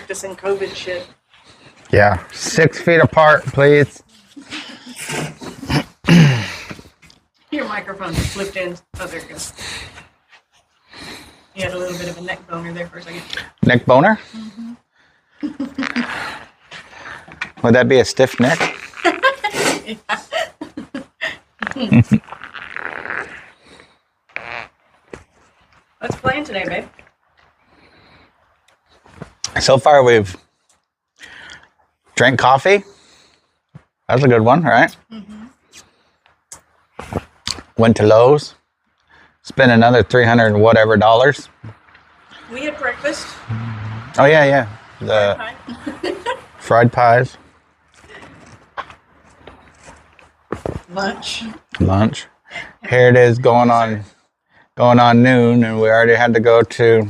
practicing COVID shit. Yeah, 6 feet apart, please. Your microphone just flipped in. Oh, there it goes. You had a little bit of a neck boner there for a second. Neck boner? Would that be a stiff neck? What's playing today, babe? So far, we've drank coffee. That's a good one, right? Went to Lowe's. Spent another $300 and whatever dollars. We had breakfast. Oh, yeah. The fried pies. Lunch. Here it is going on noon, and we already had to go to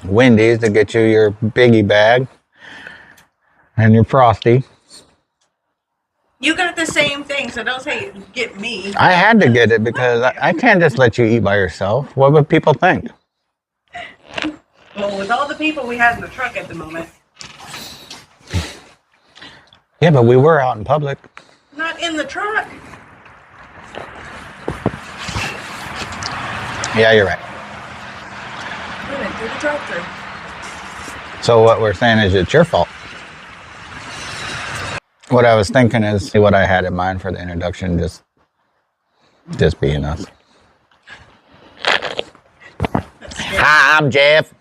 Wendy's to get you your biggie bag and your Frosty. You got the same thing, so don't say get me. I had to get it because I can't just let you eat by yourself. What would people think? Well, with all the people we had in the truck at the moment. Yeah, but we were out in public. Not in the truck. Yeah, you're right. We went through the drive-thru. So what we're saying is it's your fault. What I was thinking is what I had in mind for the introduction, just being us. Hi, I'm Jeff.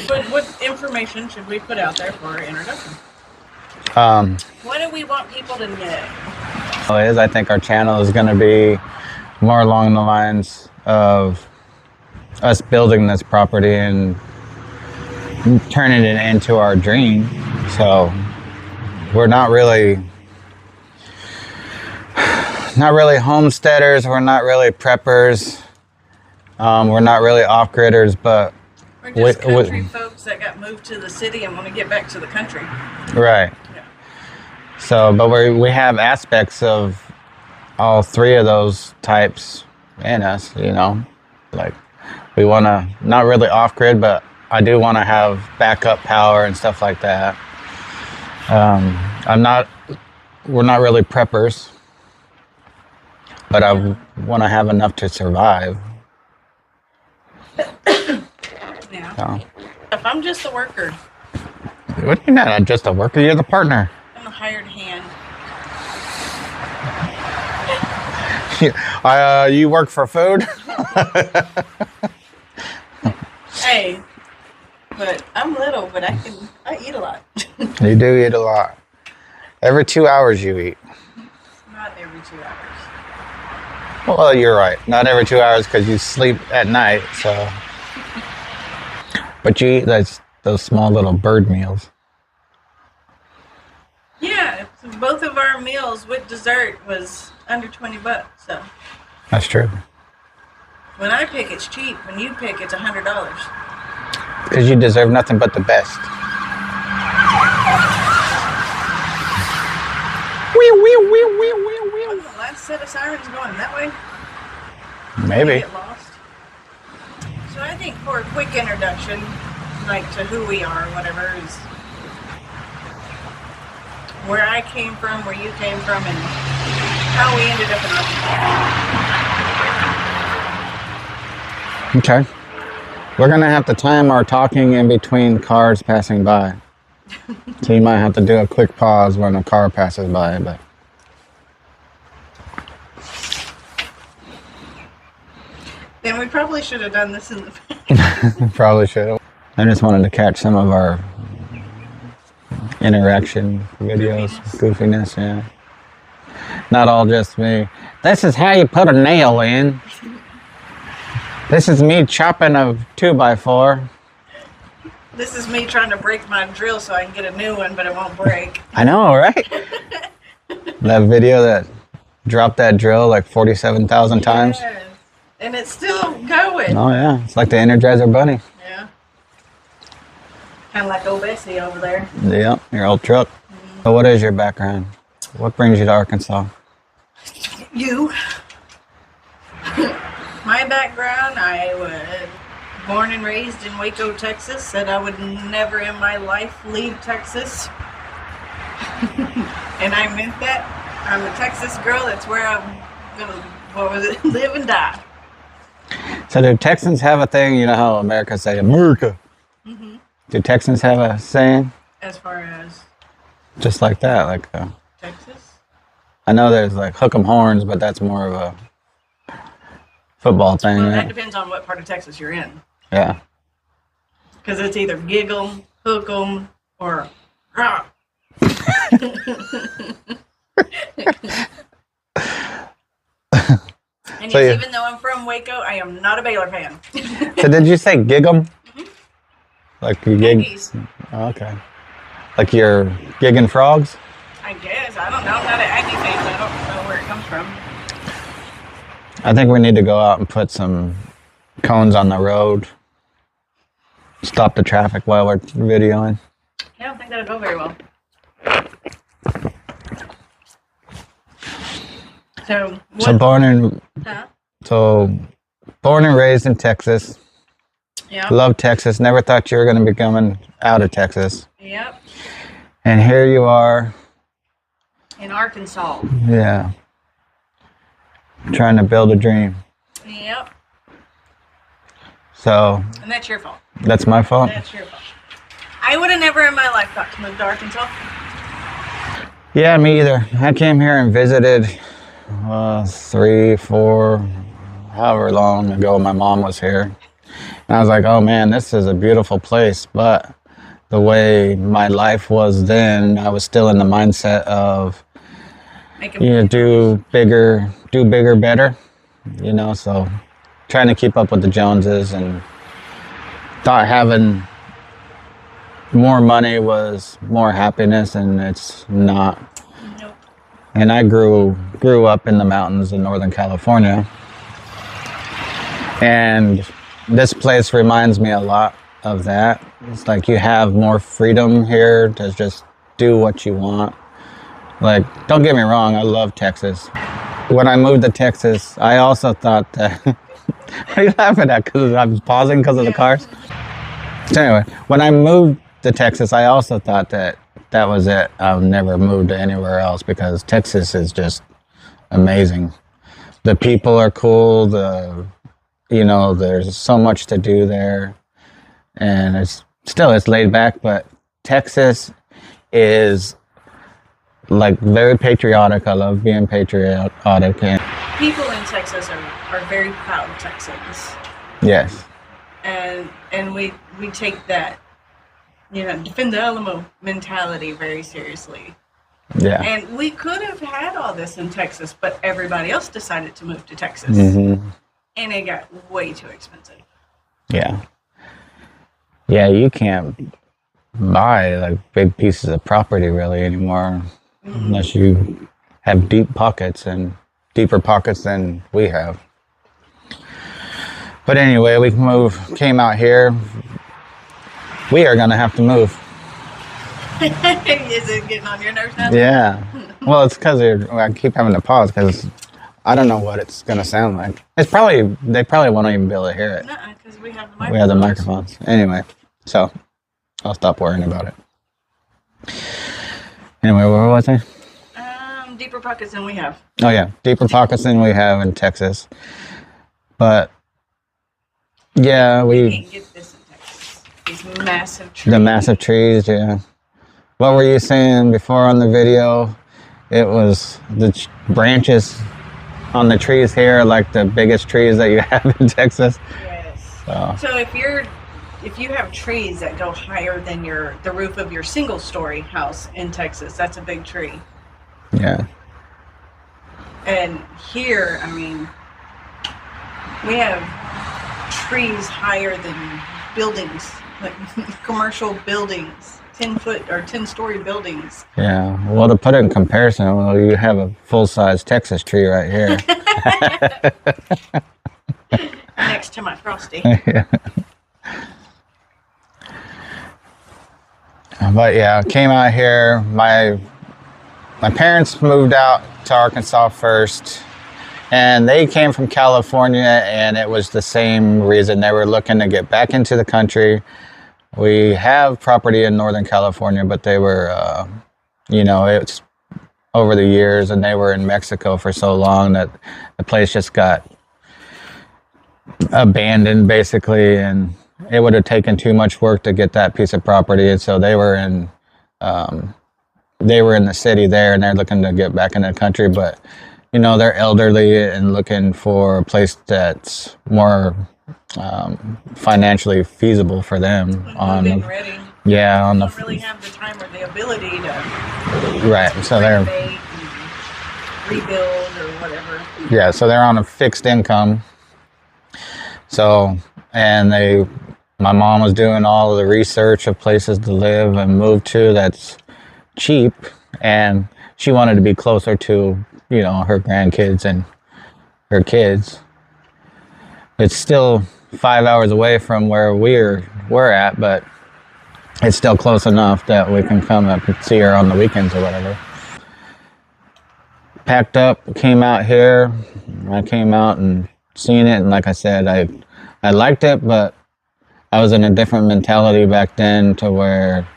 But what information should we put out there for our introduction? What do we want people to know? I think our channel is going to be more along the lines of us building this property and turning it into our dream. So we're not really homesteaders. We're not really preppers. We're not really off-gridders, but we're just country folks that got moved to the city and want to get back to the country. Right. Yeah. So, but we have aspects of all three of those types in us, like we want to, not really off-grid, but I do want to have backup power and stuff like that. We're not really preppers, but I want to have enough to survive. Yeah. So. If I'm just a worker. What, you're not just a worker, you're the partner. I'm a hired hand. You work for food? Hey, but I'm little, but I eat a lot. You do eat a lot. Every 2 hours you eat. Not every 2 hours. Well, you're right. Not every 2 hours because you sleep at night, so. But you eat those small little bird meals. Yeah, both of our meals with dessert was under $20, so. That's true. When I pick, it's cheap. When you pick, it's $100. Because you deserve nothing but the best. Wasn't the last set of sirens going that way? Maybe. Get lost. So I think for a quick introduction, like to who we are, whatever, is where I came from, where you came from, and how we ended up in our Okay. We're going to have to time our talking in between cars passing by. So you might have to do a quick pause when a car passes by, but. Then we probably should have done this in the past. Probably should have. I just wanted to catch some of our interaction videos, goofiness, yeah. Not all just me. This is how you put a nail in. This is me chopping a 2x4. This is me trying to break my drill so I can get a new one, but it won't break. I know, right? That video that dropped that drill like 47,000 times. Yes. And it's still going. Oh yeah, it's like the Energizer Bunny. Yeah. Kind of like old Bessie over there. Yeah, your old truck. Mm-hmm. So what is your background? What brings you to Arkansas? You. My background, I was born and raised in Waco, Texas. Said I would never in my life leave Texas. And I meant that. I'm a Texas girl. That's where I'm gonna, live and die. So do Texans have a thing? You know how America say America? Mm-hmm. Do Texans have a saying? As far as? Just like that, like Texas? I know there's like hook 'em horns, but that's more of a football thing. Well, right? that depends on what part of Texas you're in. Yeah. Because it's either giggle, hook 'em, or rah. And So yes, even though I'm from Waco, I am not a Baylor fan. So did you say gig 'em? Mm-hmm. Like you gig? Oh, okay. Like you're gigging frogs? I guess. I don't know. I'm not an Aggie fan, so I don't know where it comes from. I think we need to go out and put some cones on the road. Stop the traffic while we're videoing. I don't think that'll go very well. Born and raised in Texas. Yeah. Love Texas. Never thought you were going to be coming out of Texas. Yep. And here you are. In Arkansas. Yeah. Trying to build a dream. Yep. So. And that's your fault. That's my fault? That's your fault. I would have never in my life thought to move to Arkansas. Yeah, me either. I came here and visited 3, 4, however long ago my mom was here. And I was like, oh man, this is a beautiful place. But the way my life was then, I was still in the mindset of, do bigger, better. You know, so trying to keep up with the Joneses and thought having more money was more happiness, and it's not. Nope. And I grew up in the mountains in Northern California, and this place reminds me a lot of that. It's like you have more freedom here to just do what you want. Like, don't get me wrong, I love Texas. When I moved to Texas, I also thought that what are you laughing at? Because I was pausing because of the cars? So anyway, when I moved to Texas, I also thought that was it. I'll never move to anywhere else because Texas is just amazing. The people are cool. There's so much to do there, and it's laid back. But Texas is like very patriotic. I love being patriotic. And people in Texas are very proud Texans. Yes. And we take that, defend the Alamo mentality very seriously. Yeah. And we could have had all this in Texas, but everybody else decided to move to Texas. Mm-hmm. And it got way too expensive. Yeah. Yeah, you can't buy like big pieces of property really anymore unless you have deep pockets and deeper pockets than we have. But anyway, we came out here. We are going to have to move. Is it getting on your nerves now? Yeah. Well, it's because I keep having to pause because I don't know what it's going to sound like. They probably won't even be able to hear it. No, because we have the microphones. We have the microphones. Anyway, so I'll stop worrying about it. Anyway, what was I? Deeper pockets than we have. Oh yeah, deeper pockets than we have in Texas. But yeah, we can't get this in Texas. These massive trees. The massive trees, yeah. What were you saying before on the video? It was the branches on the trees here, like the biggest trees that you have in Texas. Yes. So if you have trees that go higher than the roof of your single-story house in Texas, that's a big tree. Yeah. And here, I mean, we have trees higher than buildings, like commercial buildings, 10-foot or 10-story buildings. Yeah. Well, to put it in comparison, you have a full-size Texas tree right here. Next to my Frosty. Yeah. But yeah, came out here. My parents moved out to Arkansas first, And they came from California, and it was the same reason. They were looking to get back into the country. We have property in Northern California, but they were, it's over the years, and they were in Mexico for so long that the place just got abandoned, basically, and it would have taken too much work to get that piece of property. And so they were in the city there, and they're looking to get back in the country, but they're elderly and looking for a place that's more financially feasible for them. Ready. Yeah, on they don't really have the time or the ability to right. So they're rebuild or whatever. Yeah, so they're on a fixed income. So, and my mom was doing all of the research of places to live and move to that's cheap, and she wanted to be closer to her grandkids and her kids. It's still 5 hours away from where we're at, but it's still close enough that we can come up and see her on the weekends or whatever. Packed up, came out here. I came out and seen it, and like I said, I liked it, but I was in a different mentality back then to where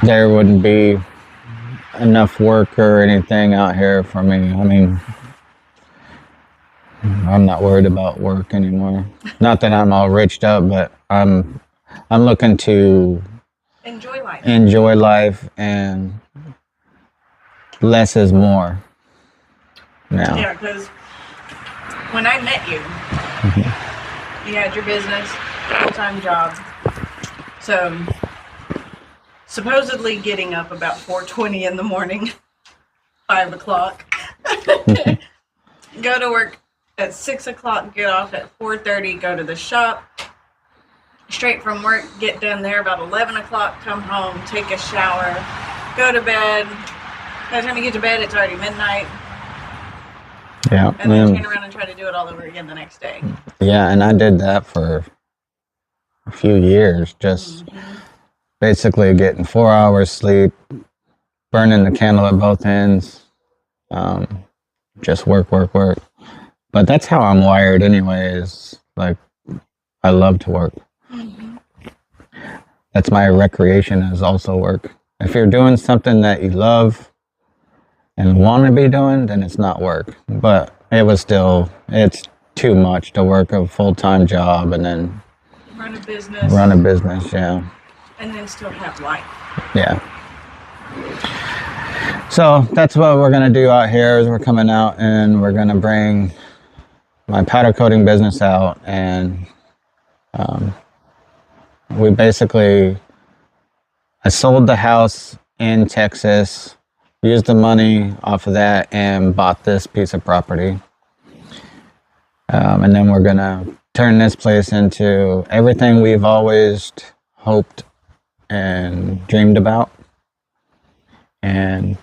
there wouldn't be enough work or anything out here for me. I mean, I'm not worried about work anymore. Not that I'm all riched up, but I'm looking to enjoy life, and less is more now. Yeah, because when I met you, you had your business, full-time job. So supposedly getting up about 4:20 in the morning, 5 o'clock, go to work at 6 o'clock, get off at 4:30, go to the shop, straight from work, get done there about 11 o'clock, come home, take a shower, go to bed. By the time you get to bed, it's already midnight. Yeah. And then turn around and try to do it all over again the next day. Yeah, and I did that for a few years, just basically getting 4 hours sleep, burning the candle at both ends, just work. But that's how I'm wired anyways. Like, I love to work. That's my recreation, is also work. If you're doing something that you love and want to be doing, then it's not work. But it's too much to work a full-time job and then run a business, yeah. And then still have life. Yeah. So that's what we're going to do out here, is we're coming out and we're going to bring my powder coating business out, and I sold the house in Texas, used the money off of that, and bought this piece of property. And then we're going to turn this place into everything we've always hoped and dreamed about. And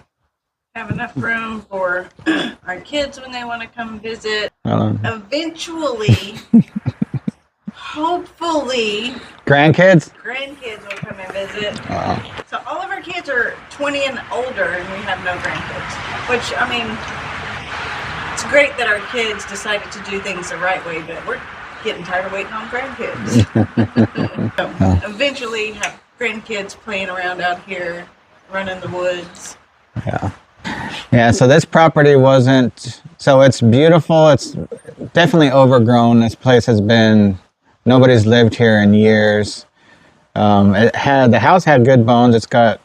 have enough room for our kids when they want to come visit. Eventually, hopefully, grandkids will come and visit. So all of our kids are 20 and older, and we have no grandkids. Which, I mean, it's great that our kids decided to do things the right way, but we're getting tired of waiting on grandkids. So eventually, have grandkids playing around out here, running the woods. Yeah, so this property it's beautiful. It's definitely overgrown. This place nobody's lived here in years. The house had good bones. It's got,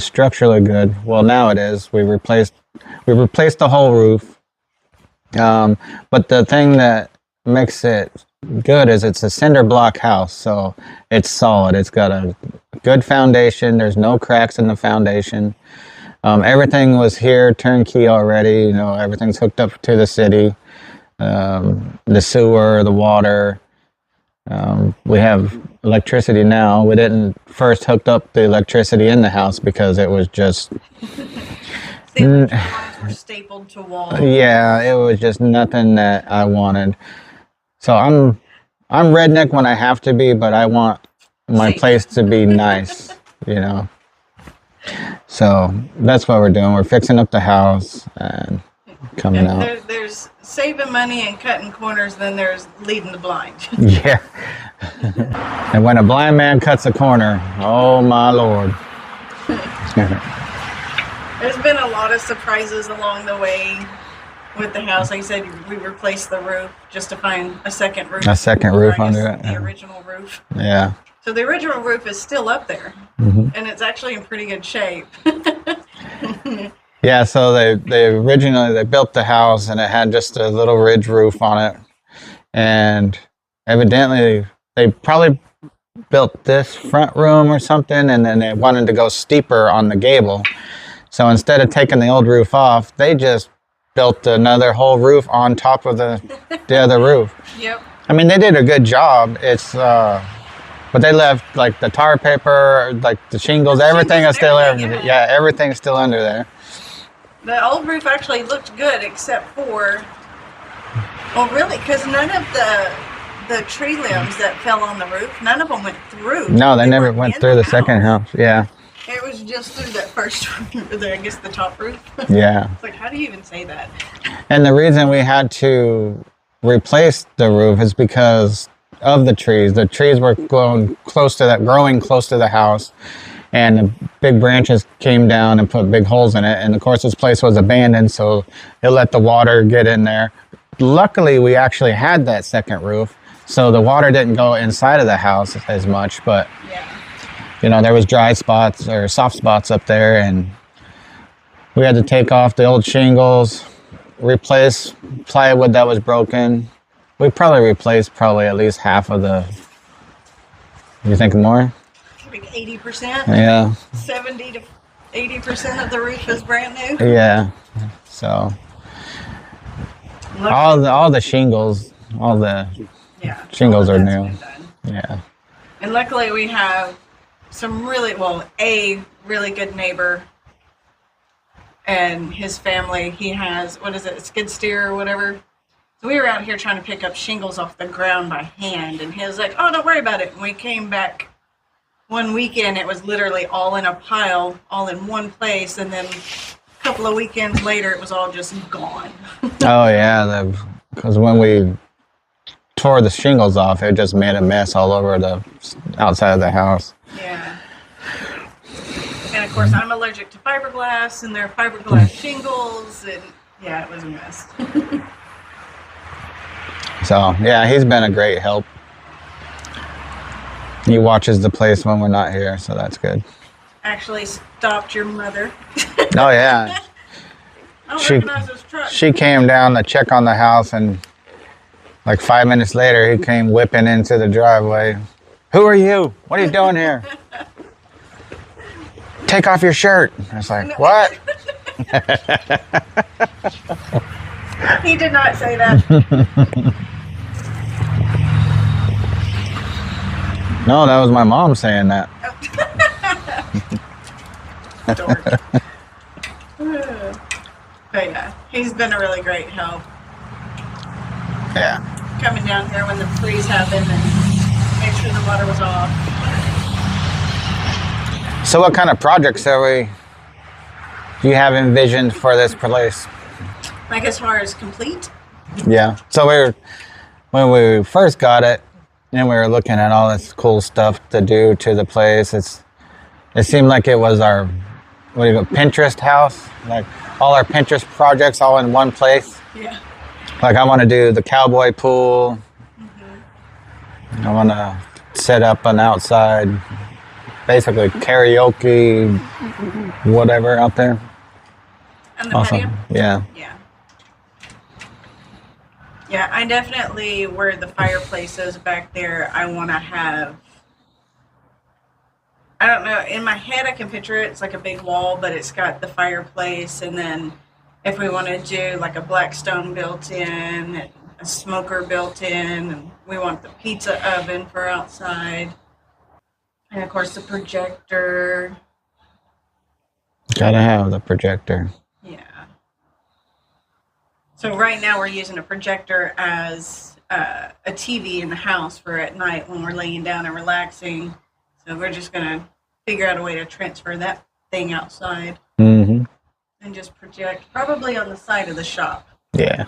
structurally good. Well, now it is. We replaced the whole roof. But the thing that makes it good is it's a cinder block house, so it's solid. It's got a good foundation. There's no cracks in the foundation. Everything was here turnkey already. Everything's hooked up to the city. The sewer, the water. We have electricity now. We didn't first hook up the electricity in the house because it was just were stapled to walls. Yeah, it was just nothing that I wanted. So I'm redneck when I have to be, but I want my place to be nice, So that's what we're doing. We're fixing up the house, and coming out. There's saving money and cutting corners, then there's leading the blind. Yeah. And when a blind man cuts a corner, oh my Lord. There's been a lot of surprises along the way with the house. Like I said, we replaced the roof just to find a second roof. A second roof under it. The original roof. Yeah. So the original roof is still up there, and it's actually in pretty good shape. Yeah, so they originally built the house and it had just a little ridge roof on it, and evidently they probably built this front room or something, and then they wanted to go steeper on the gable. So instead of taking the old roof off, they just built another whole roof on top of the other roof. Yep. I mean, they did a good job. It's but they left like the tar paper, like the shingles, everything is still there. Yeah, everything's still under there. The old roof actually looked good, except for, well, really, because none of the tree limbs that fell on the roof, none of them went through. No, they never went through the second house. Yeah. It was just through that first roof, I guess the top roof. Yeah. It's like, how do you even say that? And the reason we had to replace the roof is because of the trees. The trees were growing close to the house, and the big branches came down and put big holes in it. And of course, this place was abandoned, so it let the water get in there. Luckily, we actually had that second roof, so the water didn't go inside of the house as much, but yeah. You know, there was dry spots or soft spots up there, and we had to take off the old shingles, replace plywood that was broken. We probably replaced at least half of the, you think more? Like 80%? Yeah. 70 to 80% of the roof is brand new? Yeah. So, all the shingles, shingles are new. Yeah. And luckily we have some a really good neighbor, and his family. He has, skid steer or whatever. So we were out here trying to pick up shingles off the ground by hand, and he was like, oh, don't worry about it. And we came back one weekend, it was literally all in a pile, all in one place, and then a couple of weekends later, it was all just gone. Oh, yeah, because when we tore the shingles off, it just made a mess all over the outside of the house. Yeah. And of course, I'm allergic to fiberglass, and there are fiberglass shingles, and yeah, it was a mess. So, yeah, he's been a great help. He watches the place when we're not here, so that's good. Actually stopped your mother. Oh, yeah. I don't recognize this truck. She came down to check on the house, and like 5 minutes later, he came whipping into the driveway. Who are you? What are you doing here? Take off your shirt. I was like, what? He did not say that. No, that was my mom saying that. But yeah, he's been a really great help. Yeah. Coming down here when the freeze happened and make sure the water was off. So what kind of projects do you have envisioned for this place? Like as far as complete? Yeah. So when we first got it, and we were looking at all this cool stuff to do to the place, it seemed like it was our Pinterest house, like all our Pinterest projects all in one place. Yeah. Like I want to do the cowboy pool. I want to set up an outside, basically karaoke, whatever out there. And the patio? Yeah. Yeah. Yeah, I definitely, where the fireplace is back there, I want to have, I don't know, in my head I can picture it, it's like a big wall, but it's got the fireplace, and then if we want to do like a black stone built in, a smoker built in, and we want the pizza oven for outside, and of course the projector. Gotta have the projector. Yeah. So right now we're using a projector as a TV in the house for at night when we're laying down and relaxing. So we're just going to figure out a way to transfer that thing outside. Mm-hmm. and just project probably on the side of the shop. Yeah.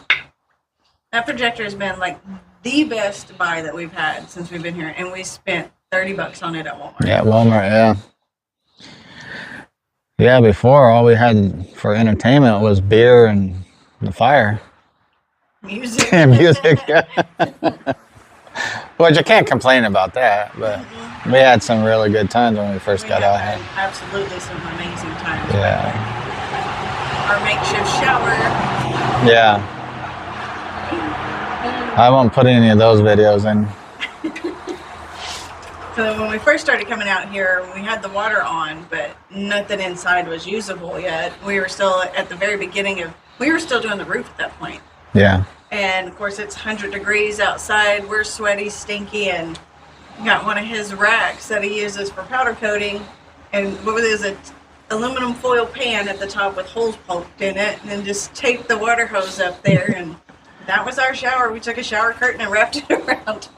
That projector has been like the best buy that we've had since we've been here, and we spent $30 on it at Walmart. Yeah, Walmart, yeah. Yeah, before all we had for entertainment was beer and the fire. Music. And music. Which I can't complain about that, but we had some really good times when we first got out here. Absolutely some amazing times. Yeah. Our makeshift shower. Yeah. I won't put any of those videos in. So when we first started coming out here, we had the water on, but nothing inside was usable yet. We were still at the very beginning we were still doing the roof at that point. Yeah. And of course it's 100 degrees outside. We're sweaty, stinky, and got one of his racks that he uses for powder coating. And there's an aluminum foil pan at the top with holes poked in it, and then just taped the water hose up there. And that was our shower. We took a shower curtain and wrapped it around.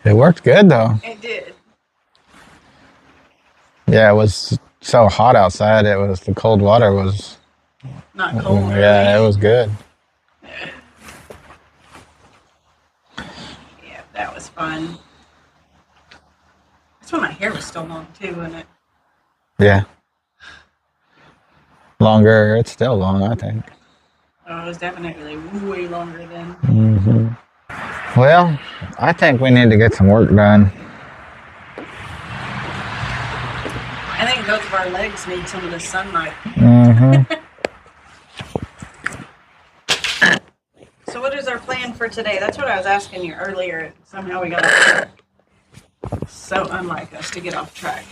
It worked good though. It did. Yeah, it was so hot outside. The cold water was Not cold. Yeah, it was good. Yeah, that was fun. That's when my hair was still long too, wasn't it? Yeah. Longer. It's still long, I think. Oh, it was definitely way longer then. Mm-hmm. Well, I think we need to get some work done. I think both of our legs need some of the sunlight. Mm-hmm. So what is our plan for today? That's what I was asking you earlier. Somehow we got off track. So unlike us to get off track.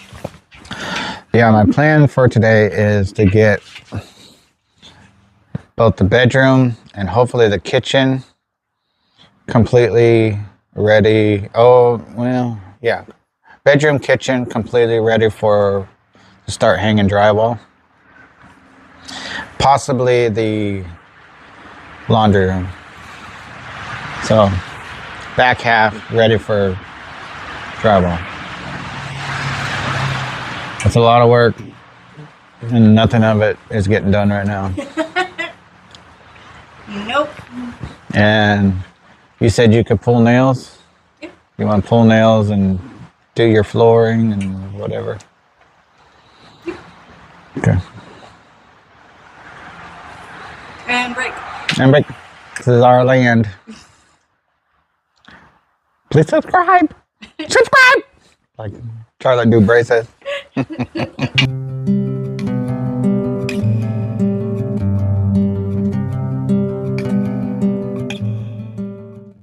Yeah, my plan for today is to get both the bedroom and hopefully the kitchen completely ready. Oh, well, yeah. Bedroom, kitchen completely ready to start hanging drywall. Possibly the laundry room. So, back half ready for drywall. It's a lot of work, and nothing of it is getting done right now. Nope. And you said you could pull nails? Yeah. You want to pull nails and do your flooring and whatever? Yeah. Okay. And break. And break. This is our land. Please subscribe. Subscribe! Like Charlotte Dubray says.